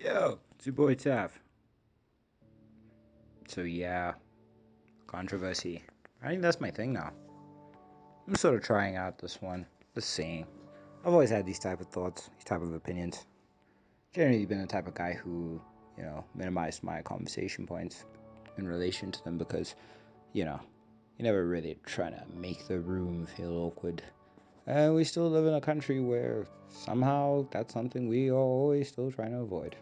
Yo, it's your boy Taff. So yeah, controversy. I think that's my thing now. I'm sort of trying out this one, this saying. I've always had these type of thoughts, these type of opinions. Generally been the type of guy who, minimized my conversation points in relation to them because, you know, you're never really trying to make the room feel awkward. And we still live in a country where somehow that's something we are always still trying to avoid.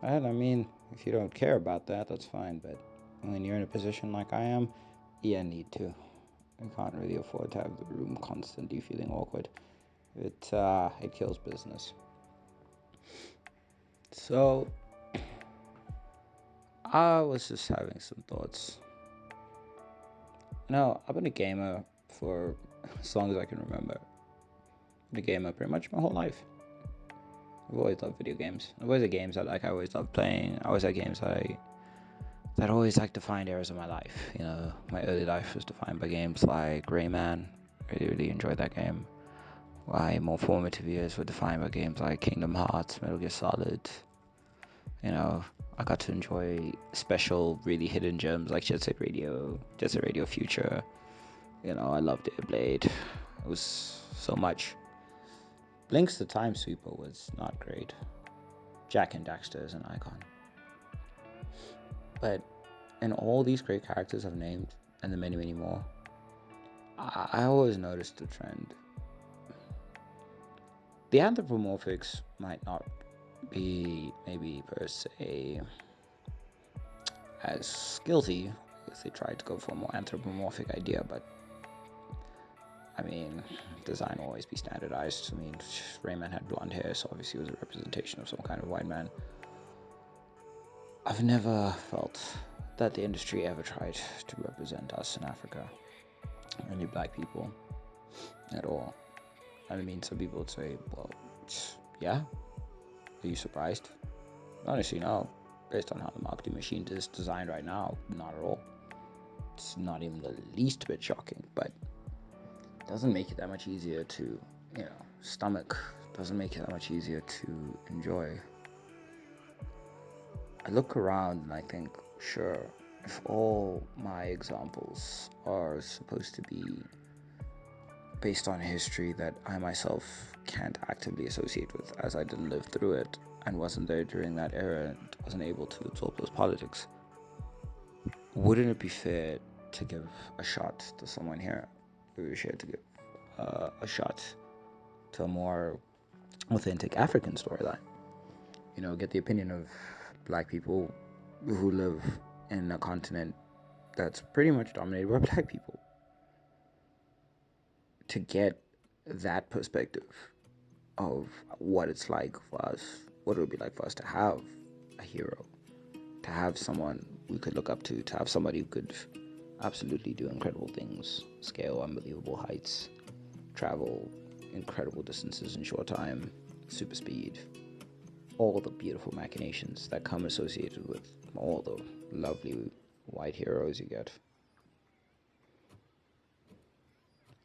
And I mean, if you don't care about that, that's fine. But when you're in a position like I am, you need to. You can't really afford to have the room constantly feeling awkward. It kills business. So I was just having some thoughts. Now I've been a gamer for as long as I can remember. I've been a gamer pretty much my whole life. I've always loved video games. I've always had games I like. I always loved playing. I always had games that always like defined eras of my life. My early life was defined by games like Rayman. Really enjoyed that game. My more formative years were defined by games like Kingdom Hearts, Metal Gear Solid. I got to enjoy special, really hidden gems like Jet Set Radio Future. I loved it. Blade. It was so much. Blinks the Time Sweeper was not great. Jack and Daxter is an icon. But in all these great characters I've named, and the many, many more, I always noticed the trend. The anthropomorphics might not be maybe per se as guilty if they tried to go for a more anthropomorphic idea, but I mean, design will always be standardized. I mean, Rayman had blonde hair, so obviously it was a representation of some kind of white man. I've never felt that the industry ever tried to represent us in Africa, any black people, at all. I mean, some people would say, well, yeah, are you surprised? Honestly, no. Based on how the marketing machine is designed right now, not at all. It's not even the least bit shocking, but it doesn't make it that much easier to, stomach. Doesn't make it that much easier to enjoy. I look around and I think, sure, if all my examples are supposed to be based on history that I myself can't actively associate with, as I didn't live through it and wasn't there during that era and wasn't able to absorb those politics, wouldn't it be fair to give a shot to someone here? It would be fair to give a shot to a more authentic African storyline. Get the opinion of black people who live in a continent that's pretty much dominated by black people. To get that perspective of what it's like for us, what it would be like for us to have a hero, to have someone we could look up to have somebody who could absolutely do incredible things, scale unbelievable heights, travel incredible distances in short time, super speed, all the beautiful machinations that come associated with all the lovely white heroes you get.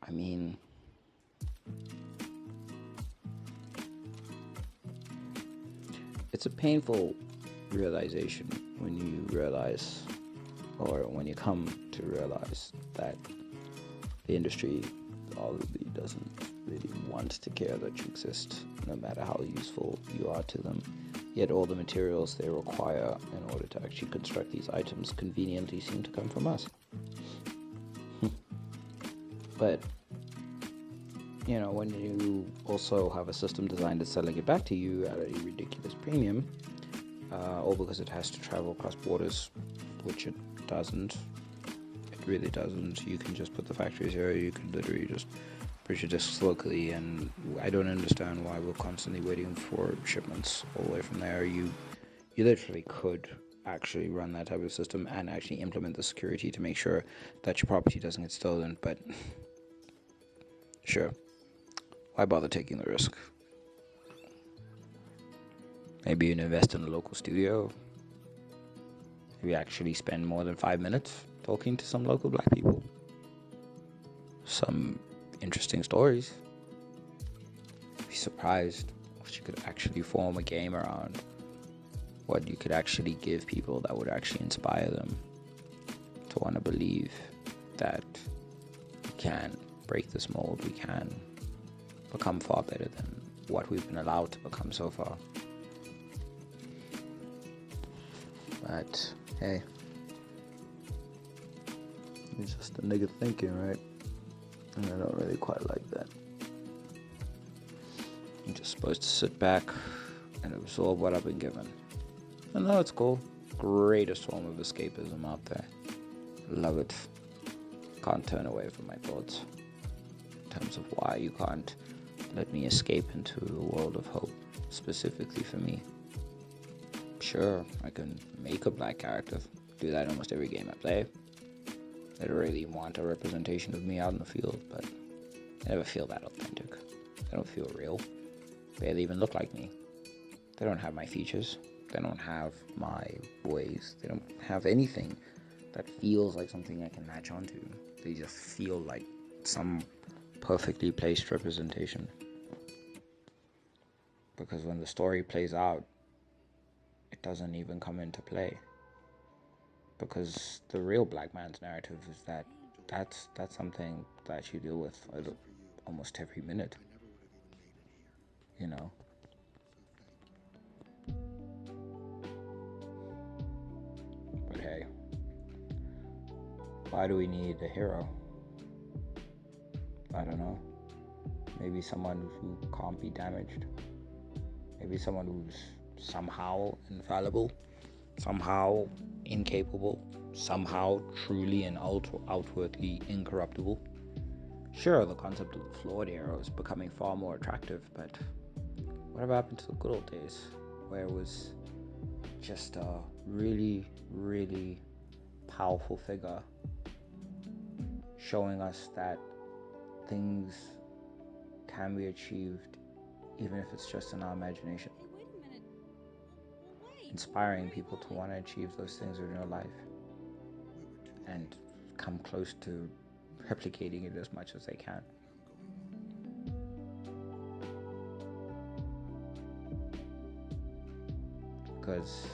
I mean, it's a painful realization when you realize, or when you come to realize, that the industry arguably doesn't really want to care that you exist, no matter how useful you are to them. Yet all the materials they require in order to actually construct these items conveniently seem to come from us. But when you also have a system designed to selling it back to you at a ridiculous premium, all because it has to travel across borders, which it doesn't. It really doesn't. You can just put the factories here. You can literally just produce your discs locally, and I don't understand why we're constantly waiting for shipments all the way from there. You literally could actually run that type of system and actually implement the security to make sure that your property doesn't get stolen, but sure, why bother taking the risk? Maybe you invest in a local studio. Maybe actually spend more than 5 minutes talking to some local black people. Some interesting stories. Be surprised what you could actually form a game around. what you could actually give people that would actually inspire them to want to believe that we can break this mold, we can become far better than what we've been allowed to become so far. But hey, it's just a nigga thinking, right? And I don't really quite like that. I'm just supposed to sit back and absorb what I've been given. And no, it's cool. Greatest form of escapism out there. Love it. Can't turn away from my thoughts in terms of why you can't let me escape into a world of hope, specifically for me. Sure, I can make a black character, do that in almost every game I play. I don't really want a representation of me out in the field, but I never feel that authentic. They don't feel real. Barely even look like me. They don't have my features. They don't have my ways. They don't have anything that feels like something I can latch onto. They just feel like some perfectly placed representation. Because when the story plays out, it doesn't even come into play. Because the real black man's narrative is that's something that you deal with almost every minute. You know? But hey, why do we need a hero? I don't know. Maybe someone who can't be damaged. Maybe someone who's somehow infallible, somehow incapable, somehow truly and outwardly incorruptible. Sure, the concept of the flawed hero is becoming far more attractive, but whatever happened to the good old days where it was just a really, really powerful figure showing us that things can be achieved even if it's just in our imagination. Inspiring people to want to achieve those things in real life and come close to replicating it as much as they can. Because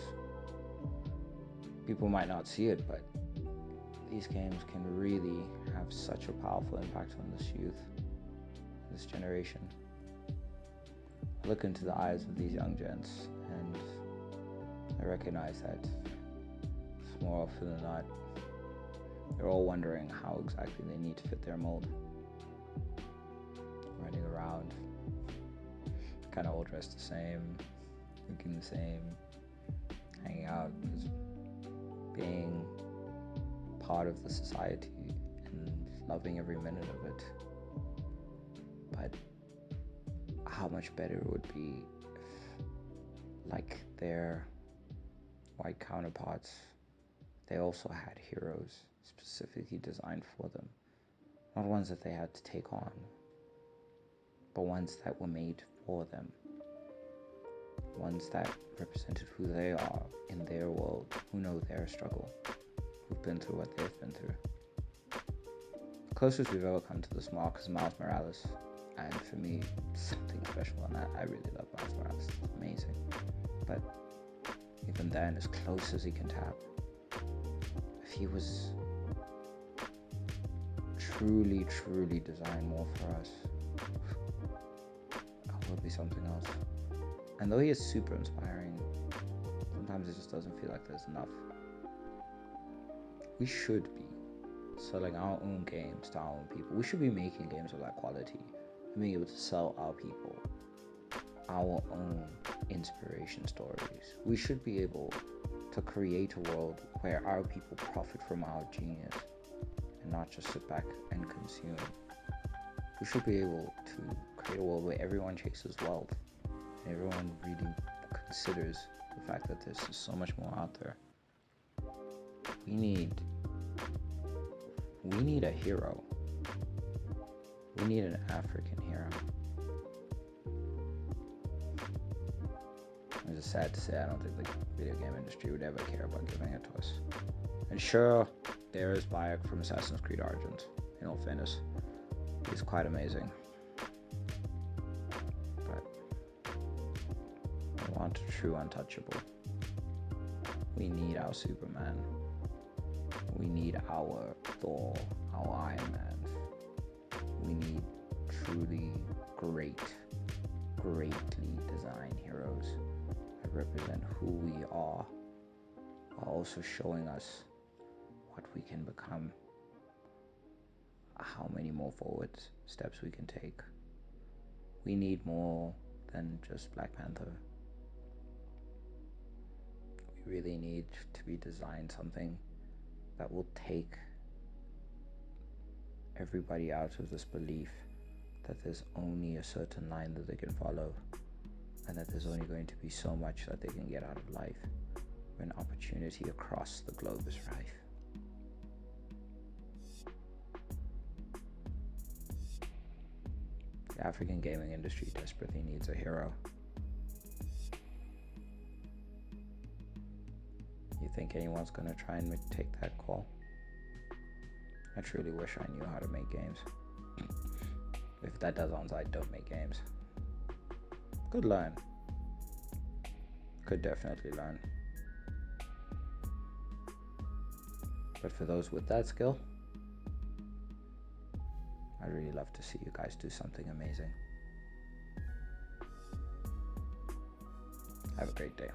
people might not see it, but these games can really have such a powerful impact on this youth, this generation. I look into the eyes of these young gents and I recognize that more often than not, they're all wondering how exactly they need to fit their mold. Running around, kind of all dressed the same, looking the same, hanging out, just being part of the society and loving every minute of it. But how much better it would be if, like their white counterparts, they also had heroes specifically designed for them. Not ones that they had to take on, but ones that were made for them. Ones that represented who they are in their world, who know their struggle, who've been through what they've been through. The closest we've ever come to this mark is Miles Morales, and for me, something special, and I really love Miles Morales. It's amazing. But even then, as close as he can tap, if he was truly, truly designed more for us, it would be something else. And though he is super inspiring, sometimes it just doesn't feel like there's enough. We should be selling our own games to our own people. We should be making games of that quality and being able to sell our people our own inspiration stories. We should be able to create a world where our people profit from our genius and not just sit back and consume. We should be able to create a world where everyone chases wealth and everyone really considers the fact that there's just so much more out there. We need a hero. We need an African hero. It's just sad to say I don't think the video game industry would ever care about giving it to us. And sure, there is Bayek from Assassin's Creed Origins. In all fairness, he's quite amazing. But I want a true untouchable. We need our Superman. We need our Thor, our Iron Man. We need truly greatly designed heroes that represent who we are, while also showing us what we can become, how many more forward steps we can take. We need more than just Black Panther. We really need to be designed something that will take everybody out of this belief that there's only a certain line that they can follow, and that there's only going to be so much that they can get out of life, when opportunity across the globe is rife. The African gaming industry desperately needs a hero. You think anyone's gonna try and take that call? I truly wish I knew how to make games. If that does on-site, don't make games. Could learn. Could definitely learn. But for those with that skill, I'd really love to see you guys do something amazing. Have a great day.